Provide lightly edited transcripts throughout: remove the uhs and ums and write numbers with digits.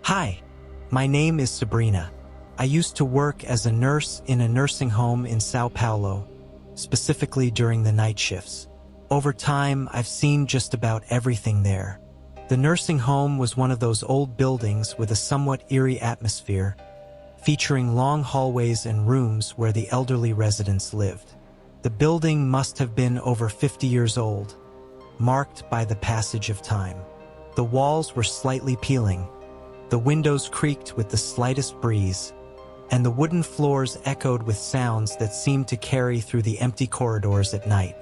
Hi, my name is Sabrina. I used to work as a nurse in a nursing home in Sao Paulo, specifically during the night shifts. Over time, I've seen just about everything there. The nursing home was one of those old buildings with a somewhat eerie atmosphere, featuring long hallways and rooms where the elderly residents lived. The building must have been over 50 years old, marked by the passage of time. The walls were slightly peeling, the windows creaked with the slightest breeze, and the wooden floors echoed with sounds that seemed to carry through the empty corridors at night.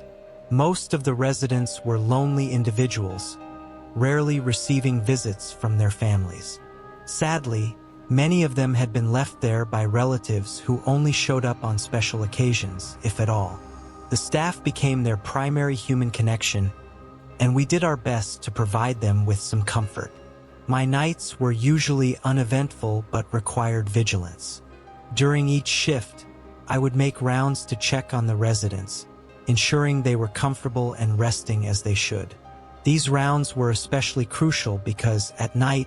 Most of the residents were lonely individuals, rarely receiving visits from their families. Sadly, many of them had been left there by relatives who only showed up on special occasions, if at all. The staff became their primary human connection, and we did our best to provide them with some comfort. My nights were usually uneventful but required vigilance. During each shift, I would make rounds to check on the residents, ensuring they were comfortable and resting as they should. These rounds were especially crucial because, at night,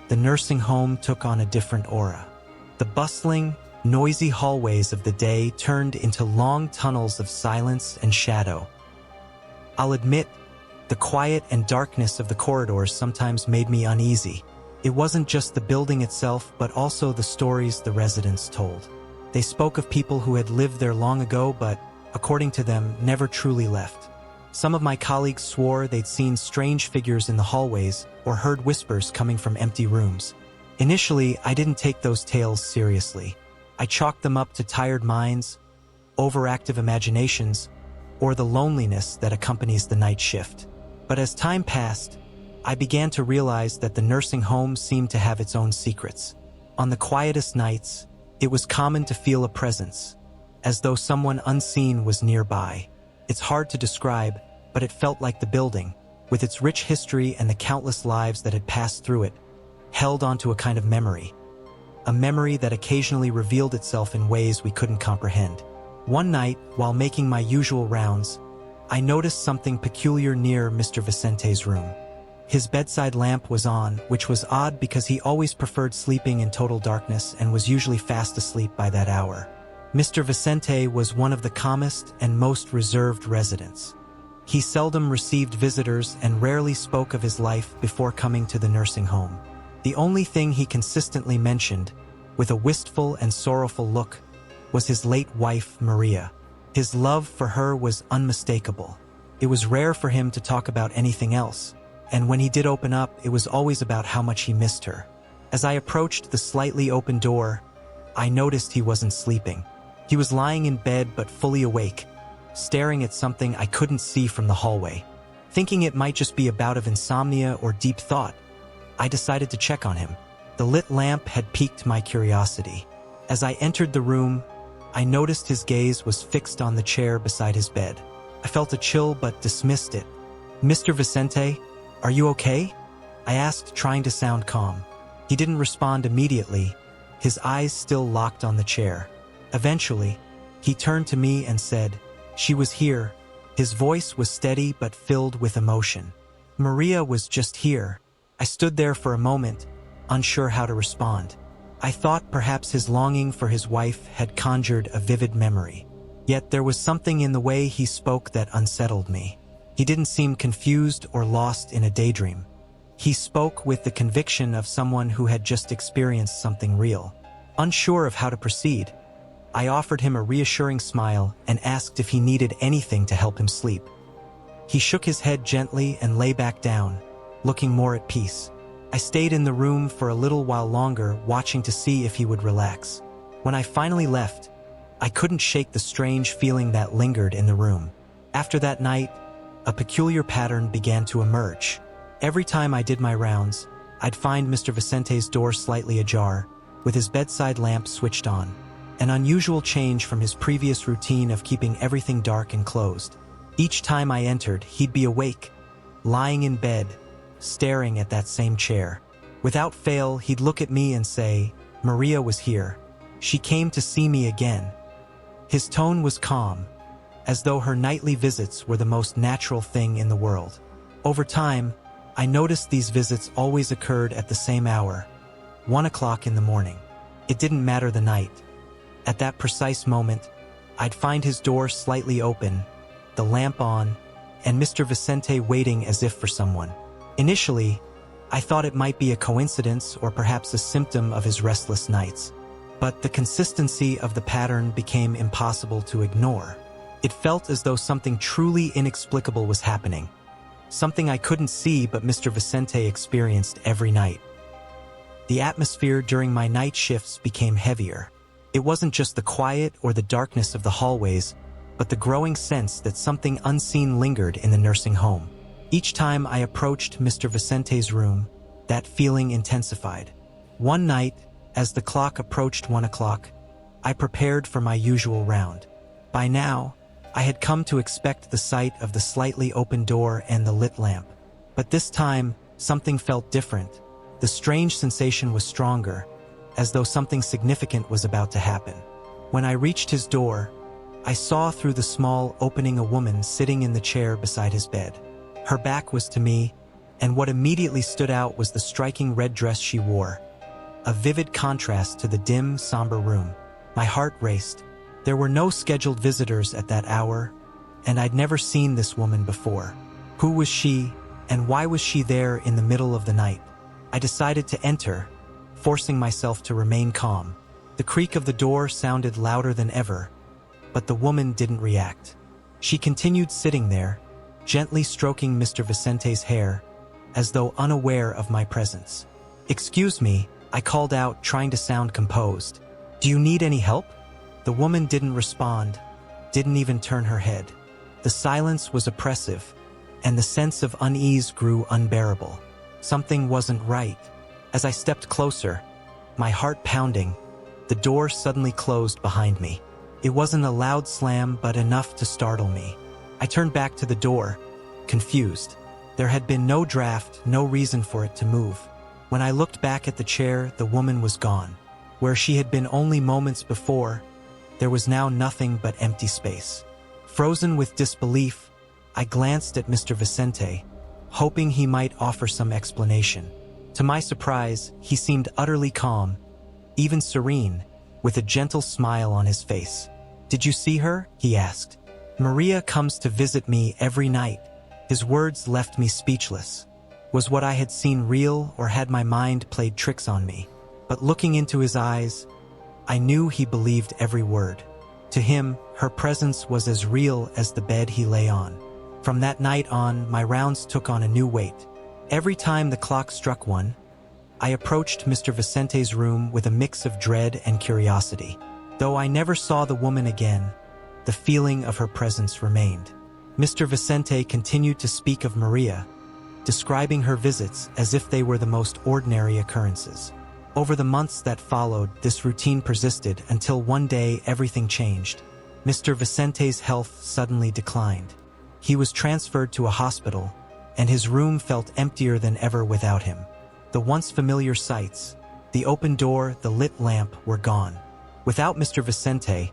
the nursing home took on a different aura. The bustling, noisy hallways of the day turned into long tunnels of silence and shadow. I'll admit, the quiet and darkness of the corridors sometimes made me uneasy. It wasn't just the building itself, but also the stories the residents told. They spoke of people who had lived there long ago, but, according to them, never truly left. Some of my colleagues swore they'd seen strange figures in the hallways or heard whispers coming from empty rooms. Initially, I didn't take those tales seriously. I chalked them up to tired minds, overactive imaginations, or the loneliness that accompanies the night shift. But as time passed, I began to realize that the nursing home seemed to have its own secrets. On the quietest nights, it was common to feel a presence, as though someone unseen was nearby. It's hard to describe, but it felt like the building, with its rich history and the countless lives that had passed through it, held onto a kind of memory. A memory that occasionally revealed itself in ways we couldn't comprehend. One night, while making my usual rounds, I noticed something peculiar near Mr. Vicente's room. His bedside lamp was on, which was odd because he always preferred sleeping in total darkness and was usually fast asleep by that hour. Mr. Vicente was one of the calmest and most reserved residents. He seldom received visitors and rarely spoke of his life before coming to the nursing home. The only thing he consistently mentioned, with a wistful and sorrowful look, was his late wife, Maria. His love for her was unmistakable. It was rare for him to talk about anything else, and when he did open up, it was always about how much he missed her. As I approached the slightly open door, I noticed he wasn't sleeping. He was lying in bed but fully awake, staring at something I couldn't see from the hallway. Thinking it might just be a bout of insomnia or deep thought, I decided to check on him. The lit lamp had piqued my curiosity. As I entered the room, I noticed his gaze was fixed on the chair beside his bed. I felt a chill but dismissed it. "Mr. Vicente, are you okay?" I asked, trying to sound calm. He didn't respond immediately, his eyes still locked on the chair. Eventually, he turned to me and said, "She was here." His voice was steady but filled with emotion. "Maria was just here." I stood there for a moment, unsure how to respond. I thought perhaps his longing for his wife had conjured a vivid memory. Yet there was something in the way he spoke that unsettled me. He didn't seem confused or lost in a daydream. He spoke with the conviction of someone who had just experienced something real. Unsure of how to proceed, I offered him a reassuring smile and asked if he needed anything to help him sleep. He shook his head gently and lay back down, looking more at peace. I stayed in the room for a little while longer, watching to see if he would relax. When I finally left, I couldn't shake the strange feeling that lingered in the room. After that night, a peculiar pattern began to emerge. Every time I did my rounds, I'd find Mr. Vicente's door slightly ajar, with his bedside lamp switched on. An unusual change from his previous routine of keeping everything dark and closed. Each time I entered, he'd be awake, lying in bed, staring at that same chair. Without fail, he'd look at me and say, "Maria was here. She came to see me again." His tone was calm, as though her nightly visits were the most natural thing in the world. Over time, I noticed these visits always occurred at the same hour, 1 o'clock in the morning. It didn't matter the night. At that precise moment, I'd find his door slightly open, the lamp on, and Mr. Vicente waiting as if for someone. Initially, I thought it might be a coincidence or perhaps a symptom of his restless nights. But the consistency of the pattern became impossible to ignore. It felt as though something truly inexplicable was happening. Something I couldn't see but Mr. Vicente experienced every night. The atmosphere during my night shifts became heavier. It wasn't just the quiet or the darkness of the hallways, but the growing sense that something unseen lingered in the nursing home. Each time I approached Mr. Vicente's room, that feeling intensified. One night, as the clock approached 1 o'clock, I prepared for my usual round. By now, I had come to expect the sight of the slightly open door and the lit lamp. But this time, something felt different. The strange sensation was stronger, as though something significant was about to happen. When I reached his door, I saw through the small opening a woman sitting in the chair beside his bed. Her back was to me, and what immediately stood out was the striking red dress she wore, a vivid contrast to the dim, somber room. My heart raced. There were no scheduled visitors at that hour, and I'd never seen this woman before. Who was she, and why was she there in the middle of the night? I decided to enter, forcing myself to remain calm. The creak of the door sounded louder than ever, but the woman didn't react. She continued sitting there, gently stroking Mr. Vicente's hair, as though unaware of my presence. "Excuse me," I called out, trying to sound composed. "Do you need any help?" The woman didn't respond, didn't even turn her head. The silence was oppressive, and the sense of unease grew unbearable. Something wasn't right. As I stepped closer, my heart pounding, the door suddenly closed behind me. It wasn't a loud slam, but enough to startle me. I turned back to the door, confused. There had been no draft, no reason for it to move. When I looked back at the chair, the woman was gone. Where she had been only moments before, there was now nothing but empty space. Frozen with disbelief, I glanced at Mr. Vicente, hoping he might offer some explanation. To my surprise, he seemed utterly calm, even serene, with a gentle smile on his face. "Did you see her?" he asked. "Maria comes to visit me every night." His words left me speechless. Was what I had seen real, or had my mind played tricks on me? But looking into his eyes, I knew he believed every word. To him, her presence was as real as the bed he lay on. From that night on, my rounds took on a new weight. Every time the clock struck 1, I approached Mr. Vicente's room with a mix of dread and curiosity. Though I never saw the woman again, the feeling of her presence remained. Mr. Vicente continued to speak of Maria, describing her visits as if they were the most ordinary occurrences. Over the months that followed, this routine persisted until one day everything changed. Mr. Vicente's health suddenly declined. He was transferred to a hospital, and his room felt emptier than ever without him. The once familiar sights, the open door, the lit lamp, were gone. Without Mr. Vicente,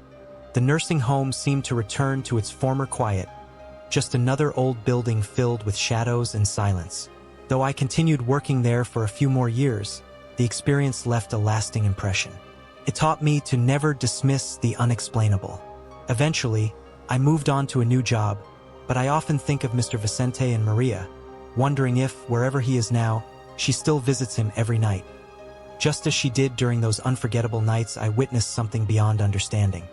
the nursing home seemed to return to its former quiet, just another old building filled with shadows and silence. Though I continued working there for a few more years, the experience left a lasting impression. It taught me to never dismiss the unexplainable. Eventually, I moved on to a new job, but I often think of Mr. Vicente and Maria, wondering if, wherever he is now, she still visits him every night. Just as she did during those unforgettable nights I witnessed something beyond understanding.